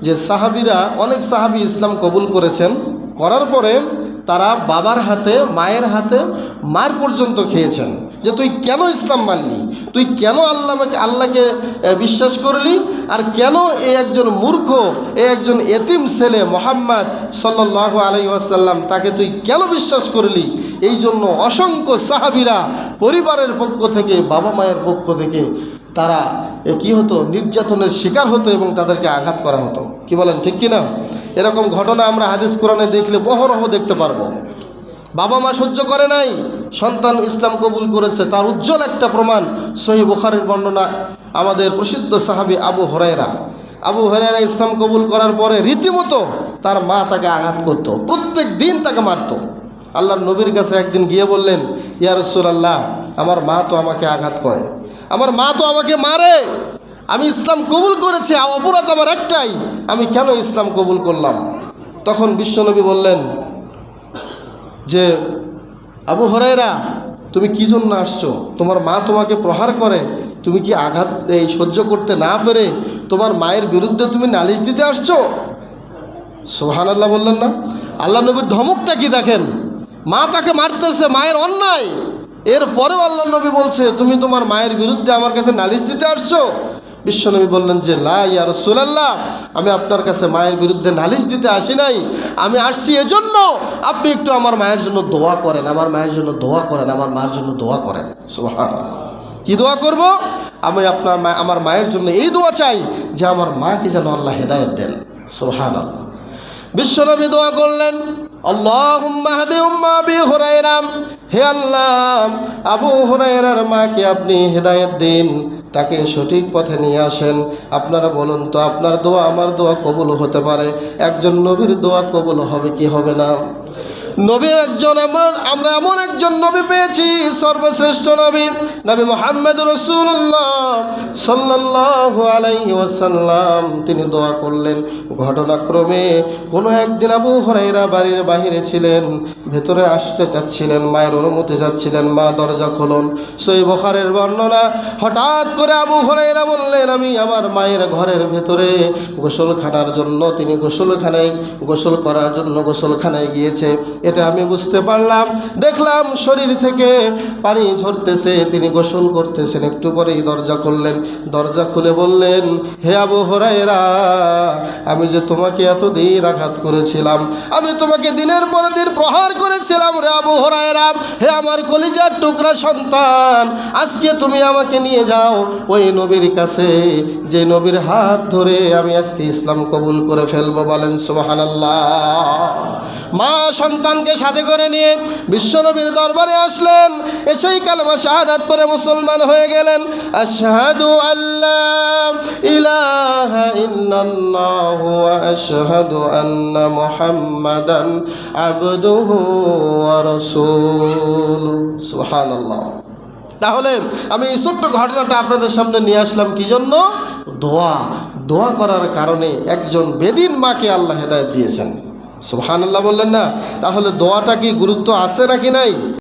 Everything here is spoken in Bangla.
যে সাহাবীরা অনেক সাহাবী ইসলাম কবুল করেছেন, করার পরে তারা বাবার হাতে মায়ের হাতে মার পর্যন্ত খেয়েছেন যে তুই কেন ইসলাম মানলি, তুই কেন আল্লাহকে বিশ্বাস করলি, আর কেন এই একজন মূর্খ, এই একজন এতিম ছেলে মুহাম্মদ সাল্লাল্লাহু আলাইহি ওয়াসাল্লাম তাকে তুই কেন বিশ্বাস করলি। এই জন্য অসংখ্য সাহাবীরা পরিবারের পক্ষ থেকে, বাবা মায়ের পক্ষ থেকে তারা কি হতো, নির্যাতনের শিকার হতো এবং তাদেরকে আঘাত করা হতো। কি বলেন, ঠিক কিনা? এরকম ঘটনা আমরা হাদিস কোরআনে দেখলে বহরহ দেখতে পারবো। বাবা মা সহ্য করে নাই, সন্তান ইসলাম কবুল করেছে, তার উজ্জ্বল একটা প্রমাণ সহিহ বুখারীর বর্ণনা। আমাদের প্রসিদ্ধ সাহাবী আবু হুরায়রা ইসলাম কবুল করার পরে রীতিমতো তার মা তাকে আঘাত করত, প্রত্যেক দিন তাকে মারত। আল্লাহর নবীর কাছে একদিন গিয়ে বললেন, ইয়া রাসূলুল্লাহ, আমার মা তো আমাকে আঘাত করে, আমার মা তো আমাকে মারে, আমি ইসলাম কবুল করেছি, অপরাধ আমার একটাই, আমি কেন ইসলাম কবুল করলাম? তখন বিশ্বনবী বললেন যে আবু হুরায়রা, তুমি কি জন্য আসছো? তোমার মা তোমাকে প্রহার করে, তুমি কি আঘাত সহ্য করতে না পেরে তোমার মায়ের বিরুদ্ধে তুমি নালিশ দিতে আসছো? সুবহানাল্লাহ বললেন না? আল্লাহ নবীর ধমকটা কি দেখেন, মা তাকে মারতেছে, মায়ের অন্যায়, এরপরেও আল্লাহ নবী বলছে তুমি তোমার মায়ের বিরুদ্ধে আমার কাছে নালিশ দিতে আসছো? বিশ্বনবী বললেন যে লা ইয়া রাসূলুল্লাহ, আমি আপনার কাছে মায়ের বিরুদ্ধে নালিশ দিতে আসি নাই, আমি আসছি এজন্য আপনি একটু আমার মায়ের জন্য দোয়া করেন, আমার মায়ের জন্য দোয়া করেন, আমার মায়ের জন্য দোয়া করেন। সুবহানাল্লাহ। কি দোয়া করব? আমি আমার মায়ের জন্য এই দোয়া চাই যে আমার মাকে যেন আল্লাহ হেদায়েত দেন। সুবহানাল্লাহ। বিশ্বনবী দোয়া করলেন, আল্লাহুম্মা হাদি উম্মা আবি হুরায়রা, হে আল্লাহ, আবু হুরায়রার মাকে আপনি হেদায়েত দিন, তাকে সঠিক পথে নিয়ে আসেন। আপনারা বলুন তো, আপনার দোয়া আমার দোয়া কবুল হতে পারে, একজন নবীর দোয়া কবুল হবে কি হবে না? নবী একজন, আমরা এমন একজন নবী পেয়েছি, সর্বশ্রেষ্ঠ নবী, নবী মুহাম্মদ রাসূলুল্লাহ সাল্লাল্লাহু আলাইহি ওয়াসাল্লাম। তিনি দোয়া করলেন। ঘটনাক্রমে কোনো একদিন আবু হুরায়রা বাড়ির বাহিরে ছিলেন, ভেতরে আসতে চাচ্ছিলেন, মায়ের অনুমতি চাচ্ছিলেন, মা দরজা খুলুন। সহিহ বুখারীর বর্ণনা। হঠাৎ করে আবু হুরায়রা বললেন, আমি আমার মায়ের ঘরের ভেতরে গোসলখানার জন্য, তিনি গোসল করার জন্য গোসলখানায় গিয়েছে, এটা আমি বুঝতে পারলাম। দেখলাম শরীর থেকে পানি ঝরতেছে, তিনি গোসল করতেছেন। একটু পরেই দরজা খুললেন, দরজা খুলে বললেন, হে আবু হুরায়রা, আমি যে তোমাকে এতদিন আঘাত করেছিলাম, আমি তোমাকে দিনের পর দিন প্রহার করেছিলাম রে আবু হুরায়রা, হে আমার কলিজার টুকরা সন্তান, আজকে তুমি আমাকে নিয়ে যাও ওই নবীর কাছে যে নবীর হাত ধরে আমি আজকে ইসলাম কবুল করে ফেলবো। বলেন সুবহানাল্লাহ। মা সন্তানকে সাথে করে নিয়ে বিশ্বনবীর দরবারে আসলেন, এসেই কালেমা শাহাদাত পড়ে মুসলমান হয়ে গেলেন। আশহাদু আল্লা ইলাহা ইল্লাল্লাহু ওয়া আশহাদু আন্না মুহাম্মাদান আবদুহু ওয়া রাসূলুহু। সুবহানাল্লাহ। তাহলে আমি এই ছোট্ট ঘটনাটা আপনাদের সামনে নিয়ে আসলাম কি জন্য? দোয়া করার কারণে একজন বেদিন মাকে আল্লাহ হেদায়েত দিয়েছেন। সুবহানাল্লাহ বললেন না? তাহলে দোয়াটা কি গুরুত্ব আছে নাকি নাই?